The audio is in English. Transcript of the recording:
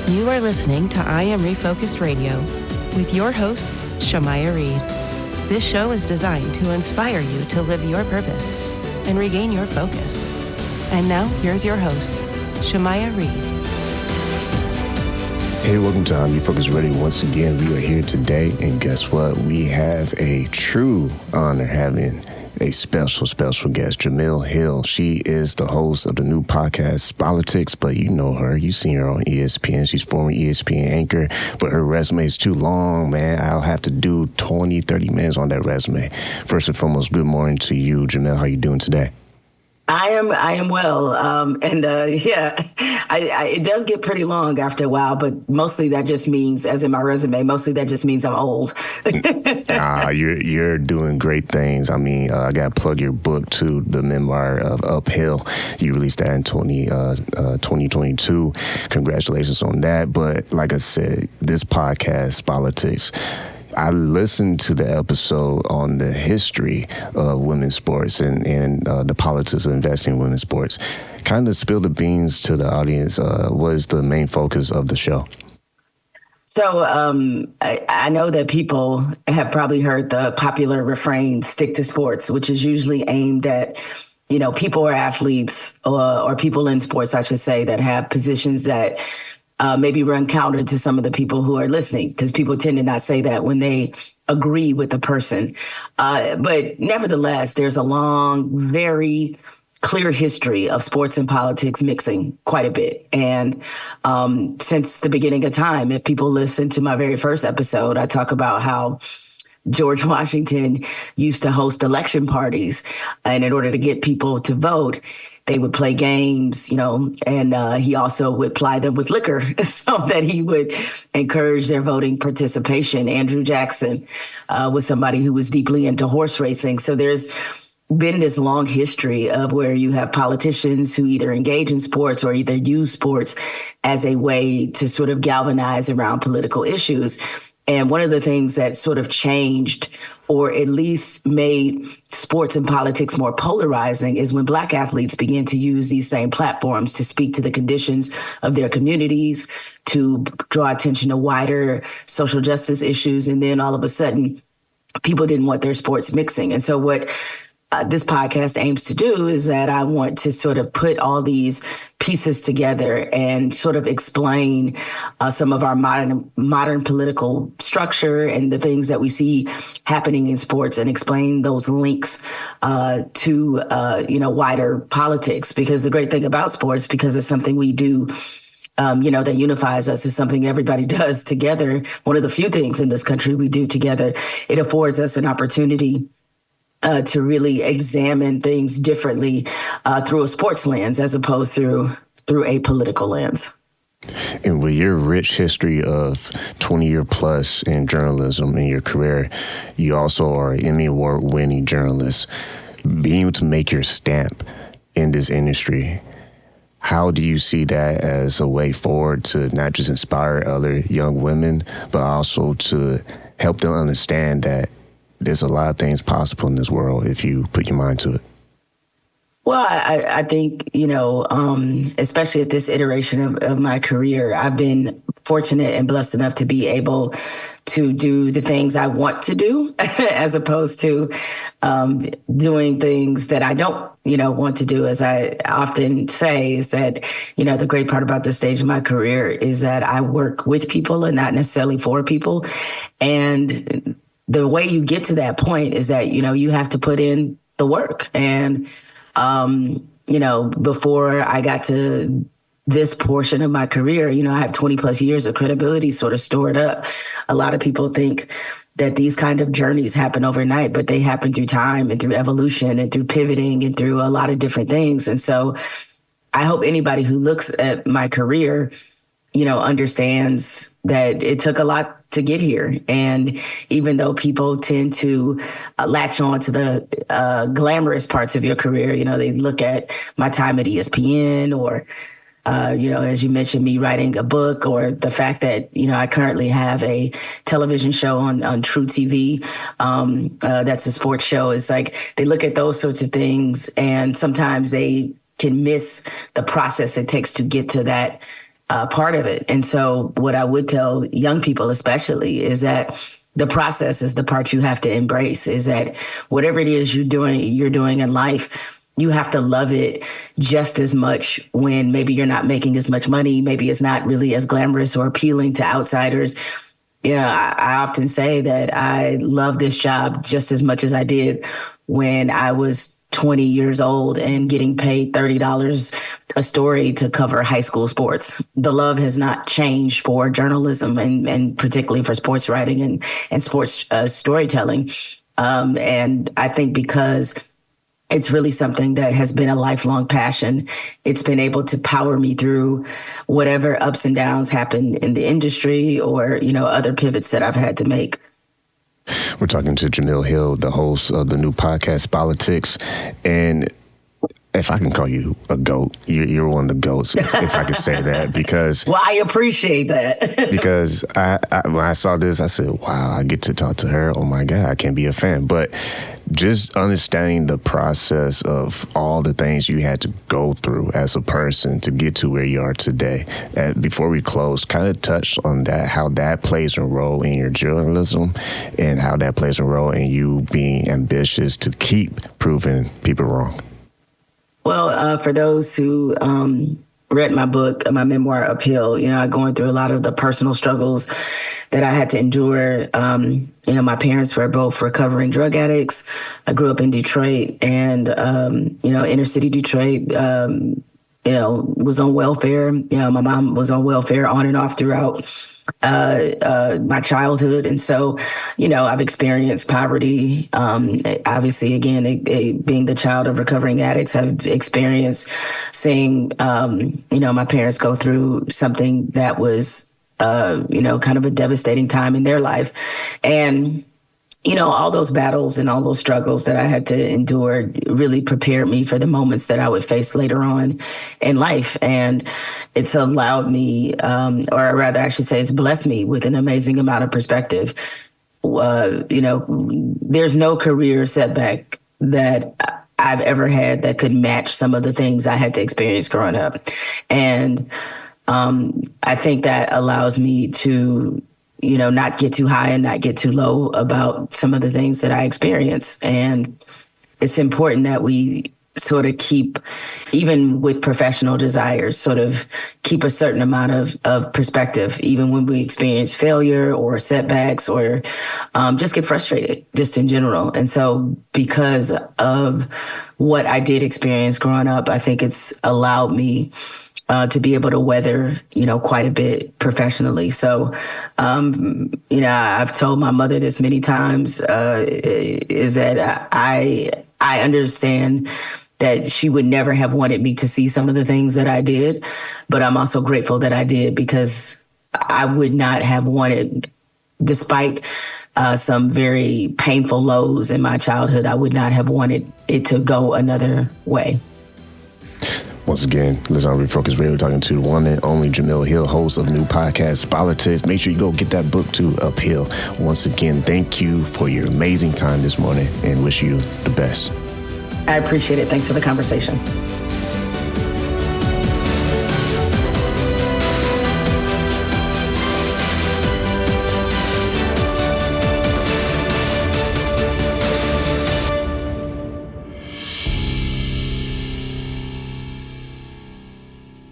You are listening to I Am Refocused Radio with your host, Jemele Reed. This show is designed to inspire you to live your purpose and regain your focus. And now, here's your host, Jemele Reed. Hey, welcome to I'm Refocused Radio. Once again, we are here today, and guess what? We have a true honor having a special guest, Jemele Hill. She is the host of the new podcast, Spolitics, but you know her. You've seen her on ESPN. She's former ESPN anchor, but her resume is too long, man. I'll have to do 20, 30 minutes on that resume. First and foremost, good morning to you, Jemele. How are you doing today? I am well. It does get pretty long after a while, but mostly that just means, as in my resume, mostly that just means I'm old. You're doing great things. I mean, I got to plug your book to the Memoir of Uphill. You released that in 2022. Congratulations on that. But like I said, this podcast, Spolitics, I listened to the episode on the history of women's sports and the politics of investing in women's sports. Kind of spill the beans to the audience. What is the main focus of the show? So I know that people have probably heard the popular refrain, stick to sports, which is usually aimed at, people or athletes or people in sports, I should say, that have positions that maybe run counter to some of the people who are listening, because people tend to not say that when they agree with the person. But nevertheless, there's a long, very clear history of sports and politics mixing quite a bit. And since the beginning of time, if people listen to my very first episode, I talk about how George Washington used to host election parties. And in order to get people to vote, they would play games, and he also would ply them with liquor so that he would encourage their voting participation. Andrew Jackson was somebody who was deeply into horse racing. So there's been this long history of where you have politicians who either engage in sports or either use sports as a way to sort of galvanize around political issues. And one of the things that sort of changed, or at least made sports and politics more polarizing, is when Black athletes began to use these same platforms to speak to the conditions of their communities, to draw attention to wider social justice issues. And then all of a sudden, people didn't want their sports mixing. And so what this podcast aims to do is that I want to sort of put all these pieces together and sort of explain some of our modern political structure and the things that we see happening in sports, and explain those links to wider politics. Because the great thing about sports, because it's something we do that unifies us, is something everybody does together. One of the few things in this country we do together. It affords us an opportunity to really examine things differently through a sports lens as opposed through a political lens. And with your rich history of 20-year plus in journalism in your career, you also are an Emmy Award-winning journalist. Being able to make your stamp in this industry, how do you see that as a way forward to not just inspire other young women, but also to help them understand that there's a lot of things possible in this world if you put your mind to it? Well, I think, especially at this iteration of my career, I've been fortunate and blessed enough to be able to do the things I want to do as opposed to doing things that I don't, want to do. As I often say, is that, the great part about this stage of my career is that I work with people and not necessarily for people. And the way you get to that point is that, you have to put in the work. And, before I got to this portion of my career, I have 20 plus years of credibility sort of stored up. A lot of people think that these kind of journeys happen overnight, but they happen through time and through evolution and through pivoting and through a lot of different things. And so I hope anybody who looks at my career, understands that it took a lot to get here. And even though people tend to latch on to the glamorous parts of your career, they look at my time at ESPN or, as you mentioned, me writing a book, or the fact that, I currently have a television show on True TV. That's a sports show. It's like they look at those sorts of things, and sometimes they can miss the process it takes to get to that part of it. And so what I would tell young people especially is that the process is the part you have to embrace, is that whatever it is you're doing in life, you have to love it just as much when maybe you're not making as much money. Maybe it's not really as glamorous or appealing to outsiders. Yeah, I often say that I love this job just as much as I did when I was 20 years old and getting paid $30 a story to cover high school sports. The love has not changed for journalism and particularly for sports writing and sports storytelling. And I think because it's really something that has been a lifelong passion, it's been able to power me through whatever ups and downs happen in the industry or, other pivots that I've had to make. We're talking to Jemele Hill, the host of the new podcast, Spolitics. And if I can call you a GOAT, you're one of the GOATs, if I could say that, because... Well, I appreciate that. Because when I saw this, I said, wow, I get to talk to her. Oh, my God, I can't be a fan. But just understanding the process of all the things you had to go through as a person to get to where you are today. Before we close, kind of touch on that, how that plays a role in your journalism and how that plays a role in you being ambitious to keep proving people wrong. Well, for those who read my book, my memoir, Uphill, I'm going through a lot of the personal struggles that I had to endure. My parents were both recovering drug addicts. I grew up in Detroit and, inner city Detroit, was on welfare. My mom was on welfare on and off throughout my childhood. And so, I've experienced poverty. Obviously, again, being the child of recovering addicts, I've experienced seeing, my parents go through something that was, kind of a devastating time in their life. And, all those battles and all those struggles that I had to endure really prepared me for the moments that I would face later on in life. And it's allowed me, or rather I should say it's blessed me with an amazing amount of perspective. There's no career setback that I've ever had that could match some of the things I had to experience growing up. And I think that allows me to not get too high and not get too low about some of the things that I experience. And it's important that we sort of keep, even with professional desires, sort of keep a certain amount of perspective, even when we experience failure or setbacks or just get frustrated just in general. And so because of what I did experience growing up, I think it's allowed me to be able to weather, quite a bit professionally. So, I've told my mother this many times, is that I understand that she would never have wanted me to see some of the things that I did, but I'm also grateful that I did because I would not have wanted, despite some very painful lows in my childhood, I would not have wanted it to go another way. Once again, listen on Refocused Radio, talking to the one and only Jemele Hill, host of the new podcast, Spolitics. Make sure you go get that book too, Uphill. Once again, thank you for your amazing time this morning and wish you the best. I appreciate it. Thanks for the conversation.